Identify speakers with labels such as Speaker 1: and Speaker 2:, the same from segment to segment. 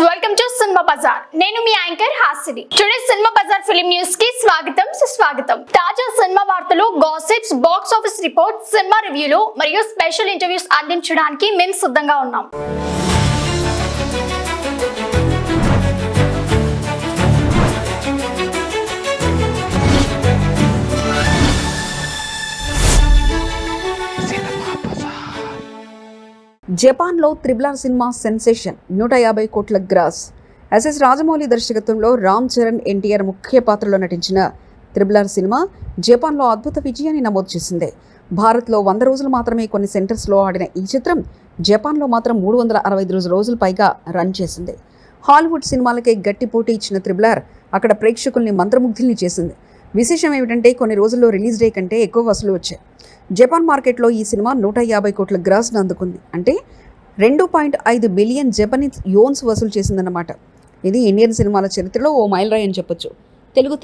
Speaker 1: Welcome to cinema bazaar. నేను మీ anchor Hasini. Today cinema bazaar film news కి స్వాగతం సుస్వాగతం. తాజా సినిమా వార్తలు, gossips, box office report, cinema రివ్యూలు మరియు స్పెషల్ ఇంటర్వ్యూస్ అందించడానికి మేము సిద్ధంగా ఉన్నాం.
Speaker 2: జపాన్లో త్రిబుల్ సినిమా సెన్సేషన్ 150 కోట్ల గ్రాస్. ఎస్ఎస్ రాజమౌళి దర్శకత్వంలో రామ్ చరణ్, ఎన్టీఆర్ ముఖ్య పాత్రలో నటించిన త్రిబుల్ సినిమా జపాన్లో అద్భుత విజయాన్ని నమోదు చేసింది. భారత్లో 100 రోజులు మాత్రమే కొన్ని సెంటర్స్లో ఆడిన ఈ చిత్రం జపాన్లో మాత్రం 365 రోజులు పైగా రన్ చేసింది. హాలీవుడ్ సినిమాలకే గట్టి పోటీ ఇచ్చిన త్రిబుల్ అక్కడ ప్రేక్షకుల్ని మంత్రముగ్ధుల్ని చేసింది. విశేషం ఏమిటంటే కొన్ని రోజుల్లో రిలీజ్ డే కంటే ఎక్కువ వసూలు వచ్చాయి. జపాన్ మార్కెట్లో ఈ సినిమా 150 కోట్ల గ్రాస్ను అందుకుంది. అంటే 2.5 బిలియన్ జపనీస్ యోన్స్ వసూలు చేసిందన్నమాట. ఇది ఇండియన్ సినిమాల చరిత్రలో ఓ మైలురాయి అని చెప్పొచ్చు. తెలుగు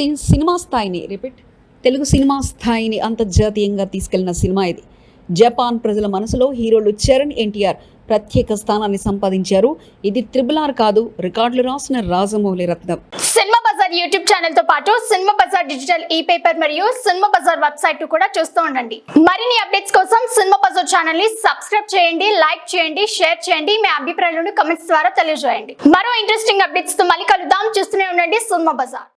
Speaker 2: సినిమా స్థాయిని అంతర్జాతీయంగా తీసుకెళ్లిన సినిమా ఇది. జపాన్ ప్రజల మనసులో హీరోలు చరణ్, ఎన్టీఆర్ ప్రత్యేక స్థానాన్ని సంపాదించారు. ఇది త్రిబుల్ కాదు, రికార్డులు రాసిన రాజమౌళి రత్నం.
Speaker 1: సినిమా బజార్ యూట్యూబ్ ఛానల్ తో పాటు సినిమా బజార్ డిజిటల్ ఈ పేపర్ మరియు సినిమా బజార్ వెబ్సైట్ కూడా చూస్తూ ఉండండి. మరిన్ని అప్డేట్స్ కోసం సినిమా బజార్ ఛానల్ ని సబ్స్క్రైబ్ చేయండి, లైక్ చేయండి, షేర్ చేయండి. మీ అభిప్రాయాలను కమెంట్స్ ద్వారా తెలియజేయండి. మరో ఇంట్రెస్టింగ్ అప్డేట్స్ తో మళ్ళీ కలుద్దాం. చూస్తూనే ఉండండి సినిమా బజార్.